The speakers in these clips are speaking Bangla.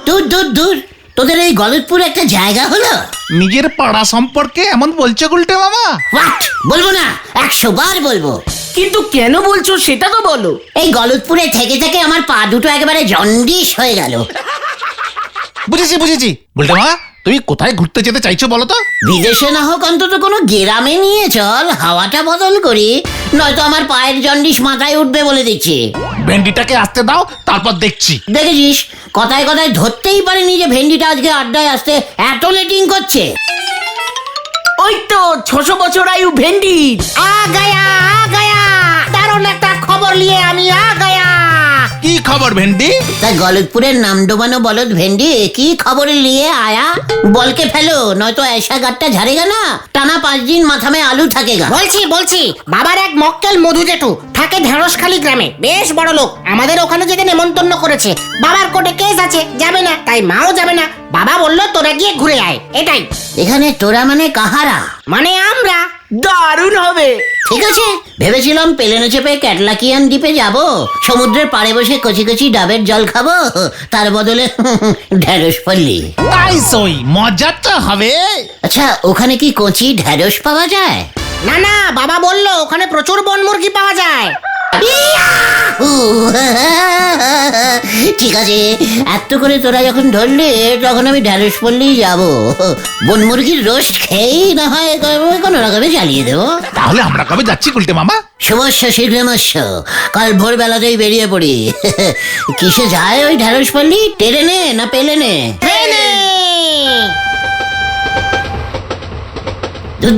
দূর দূর দূর, তোদের এই গলতপুর একটা জায়গা হলো? নিজের পাড়া সম্পর্কে এমন বলছো গুলটে মামা? হোয়াট? বলবো না, 100 বার বলবো। কিন্তু কেন বলছো সেটা তো বলো। এই গলতপুরে থেকে থেকে আমার পা দুটো একেবারে জন্ডিস হয়ে গেল। বুঝেছি বুঝেছি। গুলটে মামা, তুমি কোথায় ঘুরতে যেতে চাইছো বলো তো? বিদেশে না হোক অন্তত কোনো গ্রামে নিয়ে চল, হাওয়াটা বদল করি, নয়তো আমার পায়ের জন্ডিস মাথায় উঠবে বলে দিচ্ছি। ভেন্ডিটাকে আসতে দাও, তারপর দেখছি। দেখেছিস, কথায় কথায় ধরতেই পারিনি যে ভেন্ডিটা আজকে আড্ডায় আসতে এত লেটিং করছে। ওই তো 600 বছর আয়ু ভেন্ডি। আ গায়া দারুণ একটা খবর নিয়ে আমি আ গায়া। কি খবর ভেন্ডি? তাই গলতপুরের নাম ডোবানো বলদ ভেন্ডি কি খবর নিয়ে আয়া? বলকে ফেলো, নয়তো ऐसा গাটটা ঝাড়েগা না, টানা 5 দিন মাথা মে আলু থাকেগা। বলছি বাবার এক মক্কেল মধু জেঠু থাকে ঢেঁড়সখালি গ্রামে, বেশ বড় লোক। আমাদের ওখানে যেতে নেমন্তন্ন করেছে। বাবার কোর্টে কেস আছে, যাবে না, তাই মাও যাবে না। বাবা বললো তোরা গিয়ে ঘুরে আয়। এটাই। এখানে তোরা মানে কাহারা? মানে আমরা। দারুণ হবে। ঠিক আছে, ভেবেছিলাম প্লেনে চেপে ক্যাটলাকিয়ান দ্বীপে যাব, সমুদ্রের পাড়ে বসে কচি কচি ডাবের জল খাবো, তার বদলে ঢেঁড়স পল্লি। তাই সই, মজা তো হবে। আচ্ছা, ওখানে কি কচি ঢেঁড়স পাওয়া যায়? না, বাবা বললো ওখানে প্রচুর বন মুরগি পাওয়া যায়। ঠিক আছে, এত করে তোরা যখন ধরলে তখন আমি ঢেঁড়স পল্লি যাবো। বন মুরগির রোস্ট খেয়েই না হয় কোনো রকমে চালিয়ে দেবো। তাহলে আমরা কবে যাচ্ছি গুলটে মামা? শুভস্য শীঘ্রমস্য, কাল ভোরবেলাতেই বেরিয়ে পড়ি। কিসে যায় ওই ঢেঁড়স পল্লি? ট্রেনে না প্লেনে?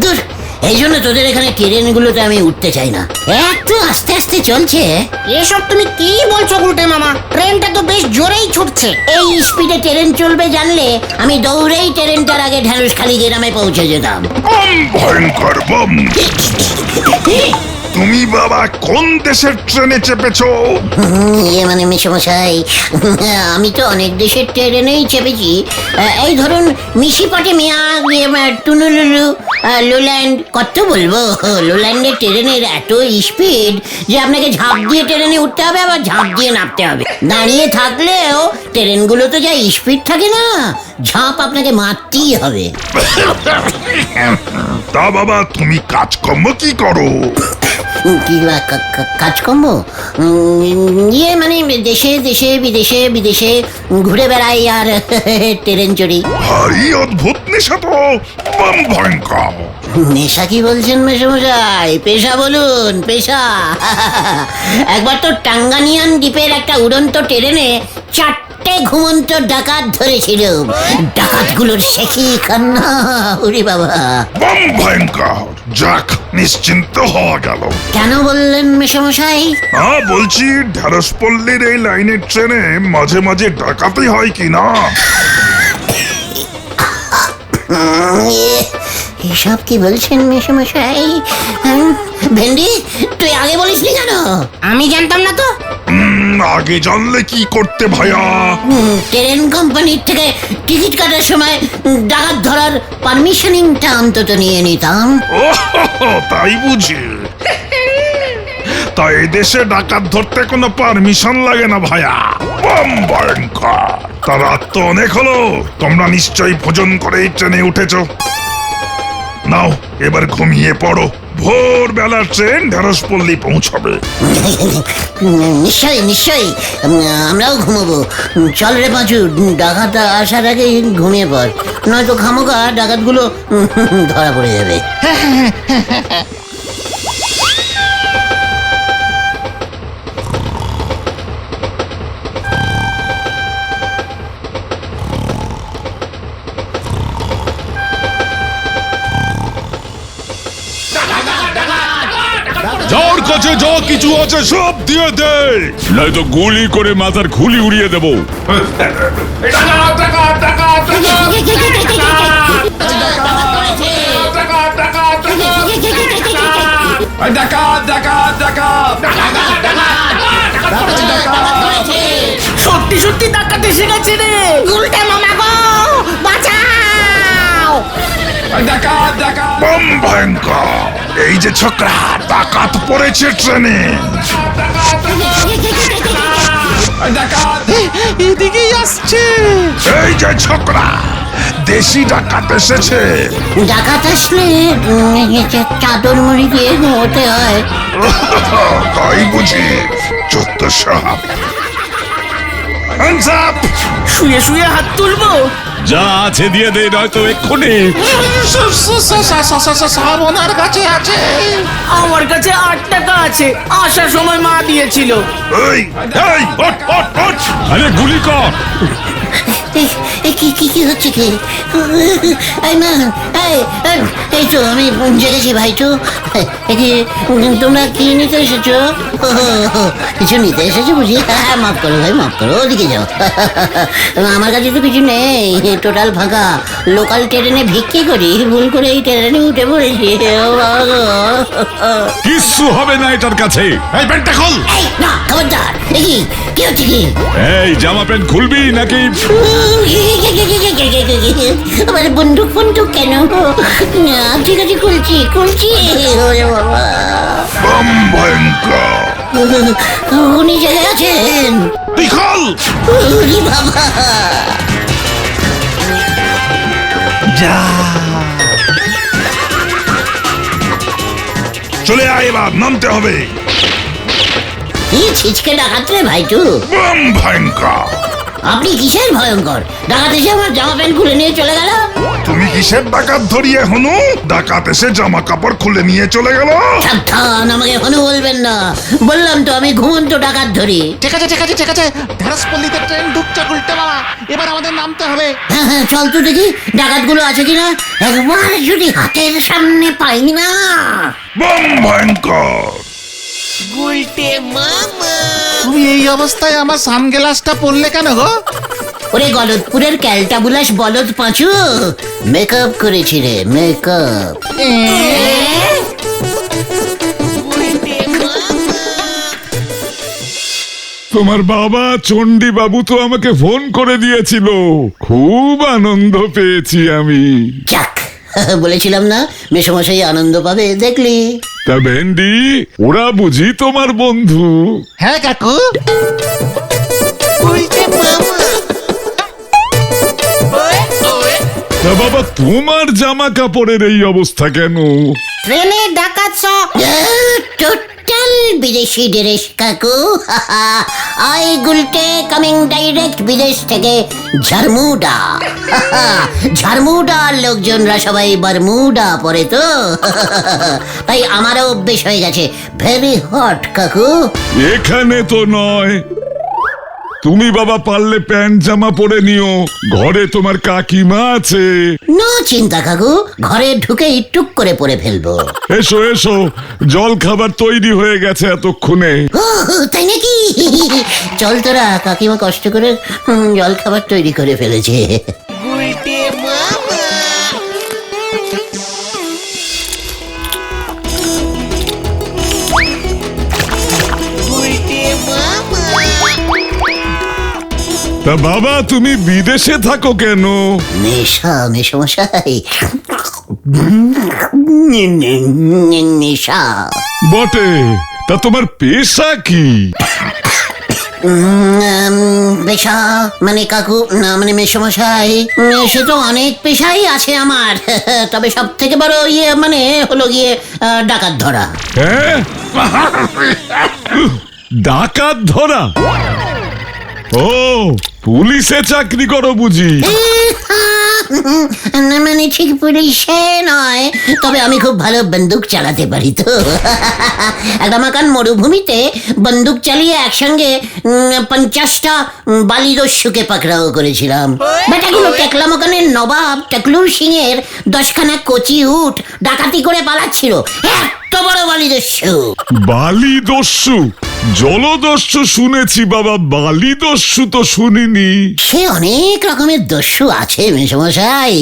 দূর, এই জন্য তোদের এখানে ট্রেনগুলোতে আমি উঠতে চাই না, একটু আস্তে আস্তে চলছে। এসব তুমি কি বলছো গুলটে মামা? ট্রেনটা তো বেশ জোরেই ছুটছে। এই স্পিডে ট্রেন চলবে জানলে আমি দৌড়েই ট্রেনটার আগে ঢেঁড়সখালি গ্রামে পৌঁছে যেতাম। ভয়ঙ্কর বম! তুমি বাবা কোন দেশের ট্রেনে চেপেছো? মানে মেশমশাই, আমি তো অনেক দেশের ট্রেনেই চেপেছি। এই ধরুন মিশিপটেমিয়া, টুনুলুলু, লোল্যান্ড, কত বলবো। লোল্যান্ডের ট্রেনের এত স্পিড যে আপনাকে ঝাঁপ দিয়ে ট্রেনে উঠতে হবে, আবার ঝাঁপ দিয়ে নামতে হবে। দাঁড়িয়ে থাকলেও ট্রেনগুলো তো যা স্পিড থাকে না, ঝাঁপ আপনাকে মারতেই হবে। তা বাবা তুমি কাজকর্ম কি করো? কি কাজকর্ম? মানে দেশে দেশে বিদেশে বিদেশে ঘুরে বেড়াই আর ট্রেন চড়ি। ভারী অদ্ভুত নেশা তো, বম ভয়ঙ্কর। নেশা কি বলছেন মেশমশাই? পেশা বলুন, পেশা। একবার তো টাঙ্গানিয়ান দ্বীপের একটা উড়ন্ত ট্রেনে 4টে ঘুমন্ত ডাকাত ধরেছিল। ডাকাতগুলোর শেখি কান্না, ওরে বাবা। বম ভয়ঙ্কর। যাক, নিশ্চিন্ত হওয়া গেল। কেন বললেন মেশমশাই? বলছি ঢেঁড়সপল্লির এই লাইনের ট্রেনে মাঝে মাঝে ডাকাতি হয় কি না? এসব কি বলছেন মেশমশাই? ভেন্ডি, তুই আগে বলিসনি কেন? আমি জানতাম না তো। আগে জানলে কি করতে ভাইয়া? ট্রেন কোম্পানির থেকে টিকিট কাটার সময় ডাকাত ধরার পারমিশনিংটা অন্তত নিয়ে নিতাম। ও তাই বুঝি? তা এই দেশে ডাকাত ধরতে কোনো পারমিশন লাগে না ভাইয়া। বম ভয়ঙ্কর। তা রাত তো অনেক হলো, তোমরা নিশ্চয়ই ভোজন করে এই ট্রেনে উঠেছো। নাও এবার ঘুমিয়ে পড়ো, ভোরবেলা ট্রেন ঢেঁড়সপল্লি পৌঁছাবে। নিশ্চয়ই নিশ্চয়ই, আমরাও ঘুমাবো। চল রে পাঁচু, ডাকাত আসার আগে ঘুমিয়ে পড়, নয়তো খামোকা ডাকাতগুলো ধরা পড়ে যাবে। যার কাছে যা কিছু আছে সব দিয়ে দে, নয়তো গুলি করে মাথার খুলি উড়িয়ে দেবো। সত্যি সত্যি ডাকাত এসে গেছে রে। গুলটে মামা গো, বাঁচাও! বম ভয়ঙ্কর। এই যে ছোকরা, ডাকাত পড়েছে ট্রেনে। এদিকেই আসছে। এই যে ছোকরা, দেশি ডাকাত এসেছে। ডাকাত আসলে চাদর মুড়ি দিয়ে ঘুমোতে হয়। তাই বুঝি? যত সব। Hands up! শুয়ে শুয়ে হাত তুলবো? যা আছে দিয়ে দে, নয়তো এক্ষুনি। সব ওনার কাছে আছে। আমার কাছে 8 টাকা আছে, আসার সময় মা দিয়েছিল। এই, এই, ওঠ, ওঠ, ওঠ! আরে গুলি কর। কি হচ্ছে কি? এই মা, এই তো আমি জেগেছি ভাই তো। তোমরা কি নিতে এসেছো? কিছু নিতে এসেছো বুঝি? হ্যাঁ, মাফ করো ভাই, মাফ করো, ওদিকে যাও। আমার কাছে তো কিছু নেই, টোটাল ফাঁকা। লোকাল ট্রেনে ভিক্ষি করি, ভুল করে এই ট্রেনে উঠে পড়েছি। কিচ্ছু হবে না এটার কাছে। এই প্যান্টটা খোল। এই না, খবরদার! কি হচ্ছে কি? এই জামা প্যান্ট খুলবি নাকি? আমার বন্দুক ফন্দুক কেন? না, ঠিক আছে, খুলছি। ওরে বাবা, বম ভয়ঙ্কর! উনি জায়গায় আছেন। তুই খোল। ওরে বাবা, যা। চলে আয়, এবার নামতে হবে। কি ছিচকে ডাকাত রে ভাইটু? বম ভয়ঙ্কর! আপনি কিসের ভয়ঙ্কর? ডাকাত এসে আমার জামা প্যান্ট খুলে নিয়ে চলে গেল। তুমি কিসের ডাকাত ধরিয়ে হনু? ডাকাত এসে জামা কাপড় খুলে নিয়ে চলে গেল। সাবধান, আমাকে এখনো বলবেন না। বললাম তো আমি ঘুমন্ত ডাকাত ধরি। ঠিক আছে। ঢারাসপল্লিতে ট্রেন ঢুকছে গুলটে মামা, এবার আমাদের নামতে হবে। হ্যাঁ, চল তো দেখি ডাকাতগুলো আছে কিনা। একবার যদি হাতের সামনে পাই না। বম ভয়ঙ্কর! তুমি এই অবস্থায় আমার সানগ্লাসটা পরলে কেন গো? ওরে গলদপুরের ক্যালটাবুলাস বলদ পাঁচু, মেকআপ করেছি রে, মেকআপ। তোমার বাবা চণ্ডী বাবু তো আমাকে ফোন করে দিয়েছিল, খুব আনন্দ পেয়েছি আমি। যাক, বলেছিলাম না মেসমশাই আনন্দ পাবে, দেখলি? তা ভেন্ডি, ওরা বুঝি তোমার বন্ধু? হ্যাঁ কাকু। তা বাবা, তোমার জামা কাপড়ের এই অবস্থা কেন? ট্রেনে ডাকাত সব। টোটাল বিদেশি ড্রেস কাকু। আই গুলটে কামিং ডাইরেক্ট বিদেশ থেকে ঝারমুডা। ঝারমুডার লোকজনরা সবাই বারমুডা পরে তো, তাই আমারও অভ্যেস হয়ে গেছে। ভেরি হট কাকু। এখানে তো নয়। তুমি বাবা পারলে প্যান্ট জামা পরে নিও, ঘরে তোমার কাকিমা আছে। নো চিন্তা কাকু, ঘরে ঢুকেই টুক করে পরে ফেলবো। এসো এসো, জল খাবার তৈরি হয়ে গেছে এতক্ষণে। ও, তাই নাকি? চল তোরা, কাকিমা কষ্ট করে জল খাবার তৈরি করে ফেলেছে। তা বাবা, তুমি বিদেশে থাকো কেন? নেশা, মেসমশাই, নেশা। বটে, তা তোমার পেশা কি? পেশা মানে কাকু, না মানে মেসমশাই, সে তো অনেক পেশাই আছে আমার। তবে সব থেকে বড় মানে হলো গিয়ে ডাকাত ধরা। হ্যাঁ, ডাকাত ধরা? ও, পুলিশে চাকরি করো বুঝি? না মানে ঠিক পুলিশে নয়, তবে আমি খুব ভালো বন্দুক চালাতে পারি তো। একটা মাকান মরুভূমিতে বন্দুক চালিয়ে একসঙ্গে 50টা বালিদস্যুকে পাকড়াও করেছিলাম। বেটাগুলো টেকলা মাকানের নবাব টেকলুর সিং এর 10খানা কচি উট ডাকাতি করে পালাচ্ছিল। এত বড় বালিদস্যু। বালিদস্যু? জলদস্যু শুনেছি বাবা, বালিদস্যু তো শুনিনি। সে অনেক রকমের দস্যু আছে মেসমশাই।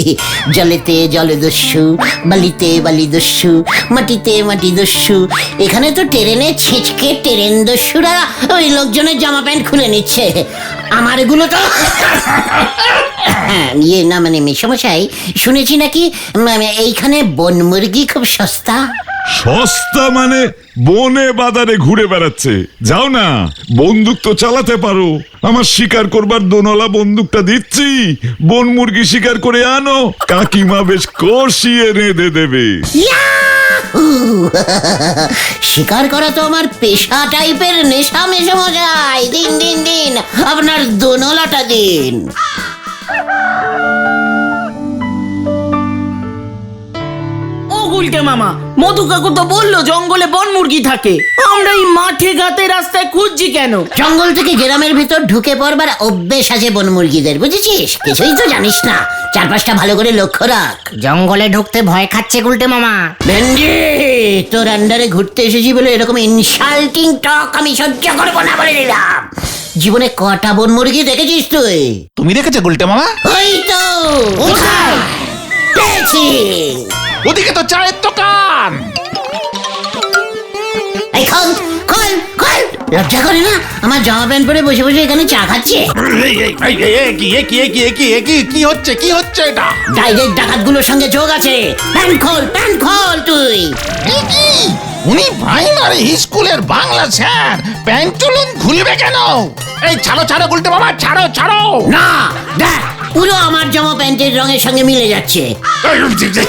জলেতে জলদস্যু, বালিতে বালিদস্যু, মাটিতে মাটিদস্যু। এখানে তো ট্রেনে ছেঁচকে ট্রেন দস্যুরা ওই লোকজনের জামা প্যান্ট খুলে নিচ্ছে। আমার এগুলো তো ইয়ে না মানে মেসমশাই, শুনেছি নাকি এইখানে বন মুরগি খুব সস্তা। সস্তা মানে বনে বাজারে ঘুরে বেড়াচ্ছে। যাও না, বন্দুক তো চালাতে পারো। আমার শিকার করবার দোনলা বন্দুকটা দিচ্ছি, বন মুরগি শিকার করে আনো, কাকিমা বেশ কষিয়ে রেঁধে দেবে। শিকার করা তো আমার পেশা টাইপের নেশা মেশে মজাই। দিন দিন দিন আপনার দোনলাটা দিন। ও গুলটে মামা, মধু কাকু তো বললো জঙ্গলে বন মুরগি থাকে। আমরা এই মাঠে ঘাটে রাস্তায় খুঁজছি কেন? জঙ্গল থেকে গ্রামের ভিতর ঢুকে পড়বার অভ্যেস আছে বন মুরগিদের, বুঝেছিস? কিছুই তো জানিস না, চারপাশটা ভালো করে লক্ষ্য রাখ। জঙ্গলে ঢুকতে ভয় খাচ্ছে গুলটে মামা। ভেন্ডি, তোর আন্ডারে ঘুরতে এসেছি বলে এরকম ইনসাল্টিং টক আমি সহ্য করবো না বলে দিলাম। জীবনে কটা বন মুরগি দেখেছিস তুই? তুমি দেখেছো গুলটে মামা? ওই তো কোথায় পেয়েছি। ওদিকে তো চায়ের দোকান। এই খোল খোল খোল, লজ্জা করে না? আমার জামা প্যান্ট পরে বসে বসে এখানে চা খাচ্ছে। কি হচ্ছে এটা? ডাইরেক্ট ডাকাতগুলোর সঙ্গে যোগ আছে। প্যান্ট খোল তুই। উনি প্রাইমারি স্কুলের বাংলা স্যার, প্যান্টুলুন খুলবে কেন? এই ছাড়ো গুলটে মামা, ছাড়ো। না দেখ, পুরো আমার জামা প্যান্টের রঙের সঙ্গে মিলে যাচ্ছে।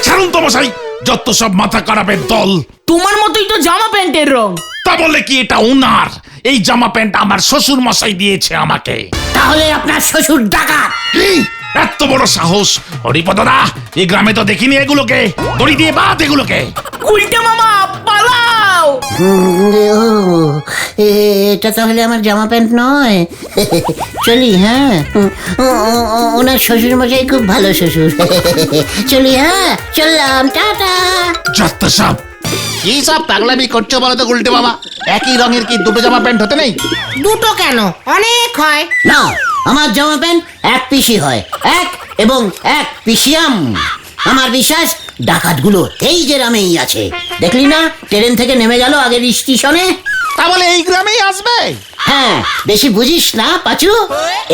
ছাড়ুন তো মশাই, যত সব মাথা খারাপের দল। তোমার মতোই তো জামা প্যান্টের রং। তা বলে কি এটা উনার? এই জামা প্যান্ট আমার শ্বশুর মশাই দিয়েছে আমাকে। তাহলে আপনার শ্বশুর ডাকাত? কি এত বড় সাহস? হরিপদরা, এই গ্রামে তো দেখিনি এগুলোকে। দড়ি দিয়ে বাঁধ এগুলোকে। গুলটে মামা পালাও! এটা তাহলে আমার জামা প্যান্ট নয়। চলি, হ্যাঁ। ওনার শ্বশুর মশাই খুব ভালো শ্বশুর। চলি, হ্যাঁ, চললাম, টাটা। যত সব কি সব পাগলামি করছো বলো তো গুলটে মামা? একই রঙের কি দুটো জামা প্যান্ট হতে নেই? দুটো কেন, অনেক হয়। না, আমার জামা প্যান্ট এক পিসি হয়, এক এবং এক পিসিয়াম। আমার বিশ্বাস ডাকাতগুলো এই গ্রামেই আছে। দেখলি না, ট্রেন থেকে নেমে গেল আগের স্টেশনে। তা বলে এই গ্রামেই আসবে? হ্যাঁ, বেশি বুঝিস না পাচু।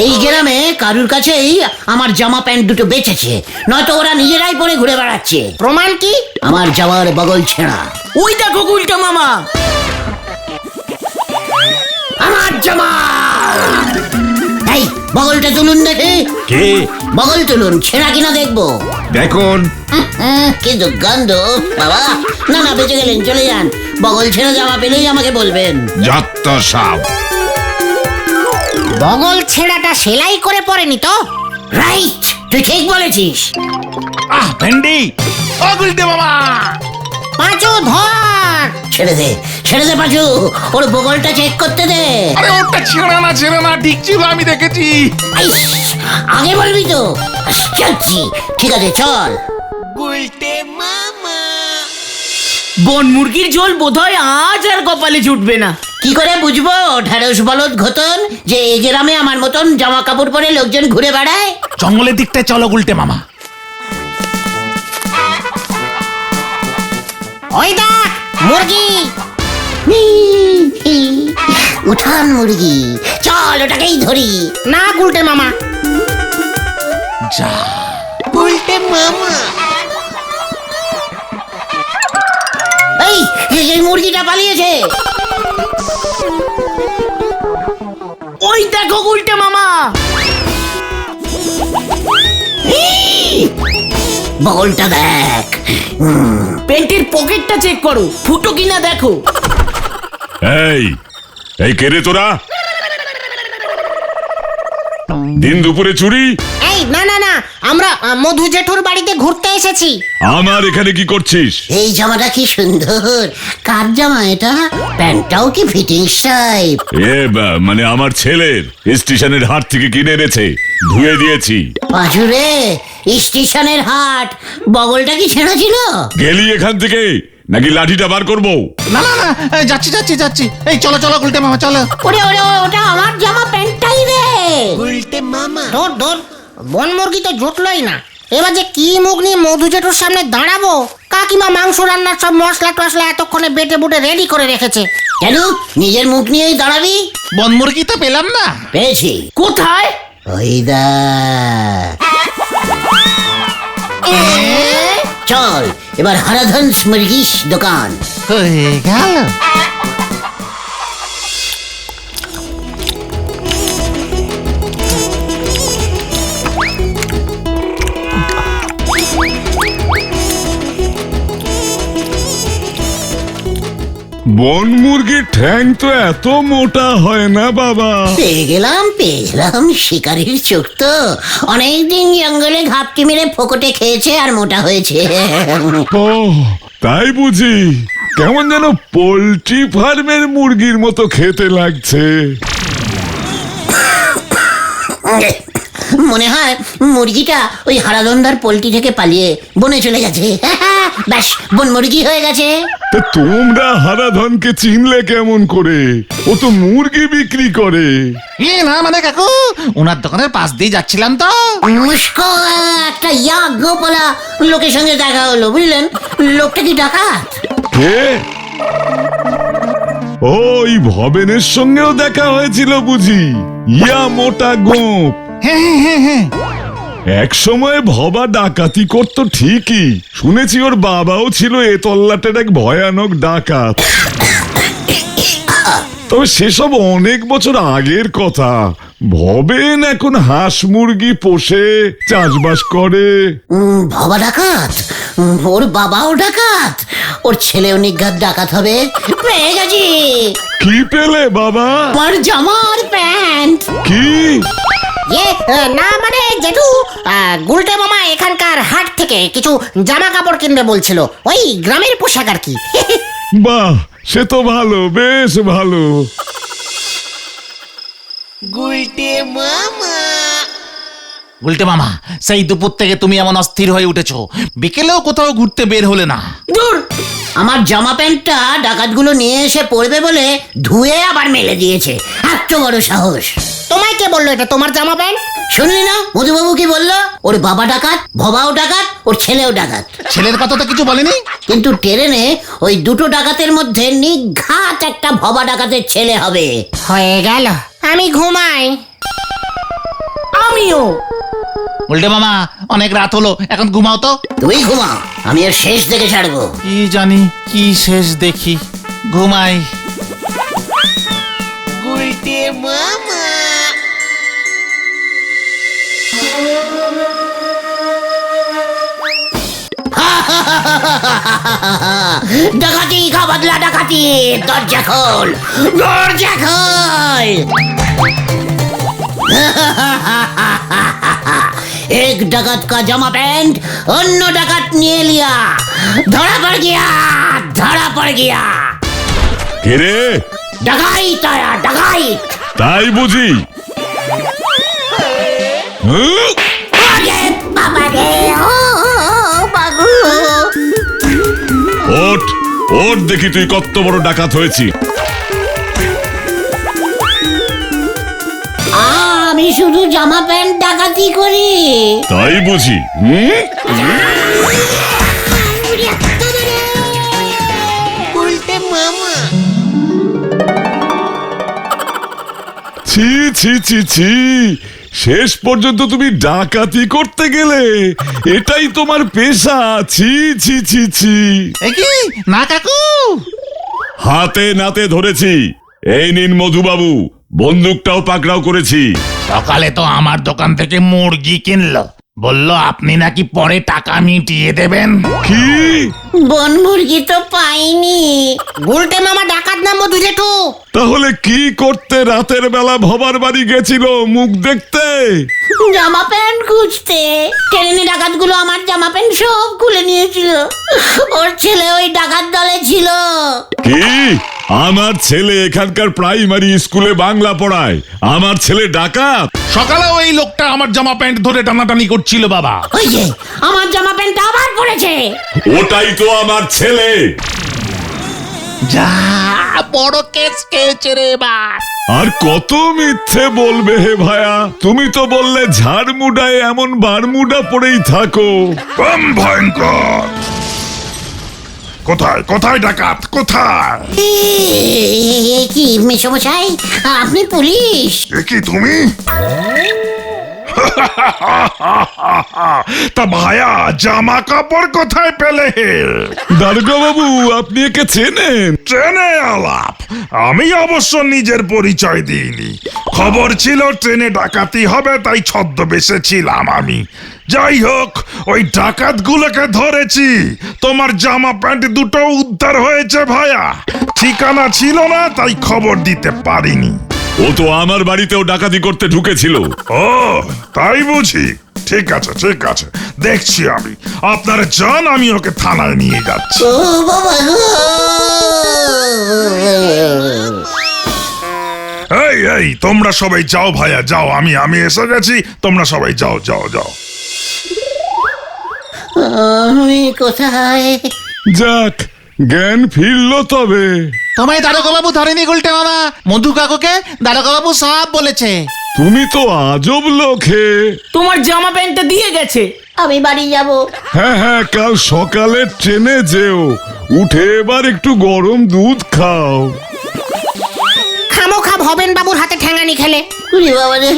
এই গ্রামে কারুর কাছেই আমার জামা প্যান্ট দুটো বেঁচেছে, নয়তো ওরা নিজেরাই পরে ঘুরে বেড়াচ্ছে। প্রমাণ কি? আমার জামার বগল ছেঁড়া। ওই দেখো গুলটে মামা, আমার জামা। এই বগলটা তুলুন দেখি। কে? বগল তুলুন, ছেঁড়া কিনা দেখবো। দেখুন। কি দুর্গন্ধ বাবা। না বেঁচে গেলেন, চলে যান। বগল ছেঁড়া জামা পেলেই আমাকে বলবেন। যত সব। বগল ছেঁড়াটা সেলাই করে পরেনি তো? রাইট, তুই ঠিক বলেছিস। ভেন্ডি, ও গুলটে মামা। পাঁচু ধর। ছেড়ে দে পাচু, ওর বগলটা চেক করতে দে। আরে ওটা ছেড়ে না, ঠিক ছিল, আমি দেখেছি। আইস, আগে বলবি তো। চলছি, ঠিক আছে, চল। বন মুরগির ঝোল বোধহয় আজ আর কপালে জুটবে না। কি করে বুঝবো ঢেঁড়স বলদ ঘতন যে এই গ্রামে আমার মতন জামা কাপড় পরে লোকজন ঘুরে বেড়ায়? জঙ্গলের দিকটায় চলো গুলটে মামা। ওই দেখ মুরগি। উঠান মুরগি, চল ওটাকেই ধরি। না গুলটে মামা। যা এই মুরগিটা পালিয়েছে। ওই দেখো গুলটে মামা, বগলটা দেখ। প্যান্টের পকেটটা চেক করো, ফুটো কিনা দেখো। এই কে রে তোরা? দিন দুপুরে চুরি? এই না, আমরা মধু জেঠুর বাড়িতে ঘুরতে এসেছি। আমার এখানে কি করছিস? এই জামাটা কি সুন্দর। কার জামা এটা? প্যান্টটাও কি ফিটিংস টাইপ। মানে আমার ছেলের, স্টেশনের হাট থেকে কিনে এনেছে, ধুয়ে দিয়েছি। পাঁচুরে, স্টেশনের হাট, বগলটা কি ছেঁড়া ছিল? গেলি এখান থেকে নাকি লাঠিটা বার করবো? না, যাচ্ছি। এই চলো গুলটে মামা, চলো। ওরে ওটা আমার জামা প্যান্টটাই রে। ধর বন মুরগি তো জুটলই না। এবার যে কি মুখ নিয়ে মধু জেঠুর সামনে দাঁড়াবো? কাকিমা মাংস রান্নার সব মশলা টসলা এতক্ষণে বেটে বুটে রেডি করে রেখেছে। কেন নিজের মুখ নিয়েই দাঁড়াবি? বন মুরগি তো পেলাম না। পেয়েছি। কোথায়? ওই দা। চল এবার হারাধনস মুরগিস দোকান। হয়ে গেল। বন মুরগির ঠ্যাং তো এত মোটা হয় না বাবা। পেয়ে গেলাম শিকারির চোখ তো অনেকদিন জঙ্গলে ঘাপটি মেরে ফোকটে খেয়েছে আর মোটা হয়েছে। ও তাই বুঝি, কেমন যেন পোল্ট্রি ফার্মের মুরগির মতো খেতে লাগছে। মনে হয় মুরগিটা ওই হারাধনদার পোল্ট্রি থেকে পালিয়ে বনে চলে গেছে। ব্যাস, বন মুরগি হয়ে গেছে। তা তোমরা হারাধনকে চিনলে কেমন করে? ও তো মুরগি বিক্রি করে। না মানে কাকু, ওনার দোকানের পাশ দিয়ে যাচ্ছিলাম তো। মুস্কো একটা গোপালা লোকের সঙ্গে দেখা হলো, বুঝলেন? লোকটা কি ডাকাত? কে? ওই ভবেনের সঙ্গেও দেখা হয়েছিল বুঝি? ইয়া মোটা গোপ। হ্যাঁ। এক সময় ভবা ডাকাতি করতো ঠিকই, শুনেছি ওর বাবাও ছিল এ তল্লাটের এক ভয়ানক ডাকাত। তবে সেসব অনেক বছর আগের কথা। ভবেন এখন হাঁস মুরগি পোষে, চাষবাস করে। ভবা ডাকাত? ওর বাবাও ডাকাত? ওর ছেলেও নিঘাত ডাকাত হবে? পেয়ে গেছি। কি পেলে বাবা? আমার জামার প্যান্ট। কি? না মানে জেঠু, গুলটে মামা এখানকার হাট থেকে কিছু জামা কাপড় কিনবে বলছিল, ওই গ্রামের পোশাক আর কি। বাহ, সে তো ভালো, বেশ ভালো। উল্টে মামা, সেই দুপুর থেকে তুমি এমন অস্থির হয়ে উঠেছো, বিকেলেও কোথাও ঘুরতে বের হলে না। দূর, আমার জামা প্যান্টটা ডাকাতগুলো নিয়ে এসে পড়বে বলে ধুয়ে আবার মেলে দিয়েছে। এত বড় সাহস! তোমায় কে বললো এটা তোমার জামা প্যান্ট? শুনলি না মধুবাবু কি বললো? ওর বাবা ডাকাত, ভবাও ডাকাত, ওর ছেলেও ডাকাত। ছেলের কথা তো কিছু বলেনি। কিন্তু ট্রেনে ওই দুটো ডাকাতের মধ্যে নিঘাত একটা ভবা ডাকাতের ছেলে হবে। হয়ে গেল, আমি ঘুমাই। আমিও। উল্টে মামা, অনেক রাত হলো, এখন ঘুমাও তো। তুই ঘুমা, আমি এর শেষ দেখে ছাড়বো। কি জানি কি শেষ দেখি, ঘুমাই। ডাকাতি কা বদলা ডাকাতি, দরজা খোল, দরজা খোল। एक डाकत का जमा पैंट अन्य डाकत निये लिया, धरा पड़ गया। কে রে? डाकाइत आया, डाकाइत। তাই বুঝি? হুঁ? अरे बाबा रे, ओ बाबू। ওঠ ওঠ, দেখি তুই কত বড় ডাকাত হয়েছি। আমি শুধু জামা প্যান্ট ডাকাতি করি। তাই বুঝি? ছি ছি ছি ছি, শেষ পর্যন্ত তুমি ডাকাতি করতে গেলে? এটাই তোমার পেশা? ছি ছি ছি ছি। এ কি না কাকু? হাতে নাতে ধরেছি। এই নিন মধুবাবু, বন্দুকটাও পাকড়াও করেছি। সকালে তো আমার দোকান থেকে মুরগি কিনলো, বললো আপনি নাকি পরে টাকা মিটিয়ে দেবেন। কি? বন মুরগি তো পাইনি। গুলটে মামা ডাকাত না মধু জেঠু? তাহলে কি করতে রাতের বেলা ভবার বাড়ি গেছিল? মুখ দেখতে? জামা প্যান্ট খুঁজতে। ট্রেনে ডাকাতগুলো আমার জামা প্যান্ট সব খুলে নিয়েছিল। ওর ছেলে ওই ডাকাত দলে ছিল। কি? আমার ছেলে এখানকার প্রাইমারি স্কুলে বাংলা পড়ায়, আমার ছেলে ডাকাত? সকালেও এই লোকটা আমার জামা প্যান্ট ধরে টানাটানি করছিল বাবা। ওই যে আমার জামা প্যান্ট আবার পড়েছে। ওটাই তো আমার ছেলে। যা বড় কেস খেয়েছে রে এবার। আর কত মিথ্যে বলবে হে ভায়া? তুমি তো বললে ঝাড়মুডায় এমন বারমুডা পড়েই থাকো। বম ভয়ঙ্কর! কোথায় কোথায় ডাকাত, কোথায়? কি মেসমশাই, আপনি পুলিশ? এ কি তুমি? তা ভায়া জামা কাপড় কোথায় পেলে? দারোগা বাবু, আপনি একে চেনেন? ট্রেনে আলাপ। আমি অবশ্য নিজের পরিচয় দিইনি, খবর ছিল ট্রেনে ডাকাতি হবে, তাই ছদ্মবেশে ছিলাম আমি। যাই হোক, ওই ডাকাতগুলোকে ধরেছি। তোমার জামা প্যান্ট দুটো উদ্ধার হয়েছে ভায়া। ঠিকানা ছিল না, তাই খবর দিতে পারিনি। ও তো আমার বাড়িতেও ডাকাতি করতে ঢুকেছিল। ও তাই বুঝি? ঠিক আছে ঠিক আছে, দেখছি আমি। আপনারা যান, আমি ওকে থানায় নিয়ে যাচ্ছি। ও বাবা গো! এই এই তোমরা সবাই যাও ভাইয়া, যাও। আমি এসে গেছি, তোমরা সবাই যাও যাও যাও। আমি কোথায়? যাক, জ্ঞান ফিরলো তবে। তোমায় দারোগা বাবু ধরেনি গুলটে মামা, মধু কাকুকে দারোগা বাবু সব বলেছে। তুমি তো আজব লোক হে। তোমার জামা প্যান্টটা দিয়ে গেছে। আমি বাড়ি যাব। হ্যাঁ হ্যাঁ, কাল সকালে ট্রেনে যেও। উঠে এবার একটু গরম দুধ খাও। খামোখা ভবেন বাবুর হাতে ঠ্যাঙানি খেলে। উরি বাবা রে,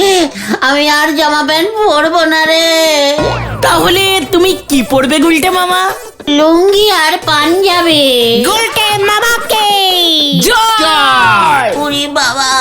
আমি আর জামা প্যান্ট পরবো না রে। তাহলে তুমি কি পরবে গুলটে মামা? লুঙ্গি আর পাঞ্জাবি। গুলটে মামাকে জয়! উরি বাবা!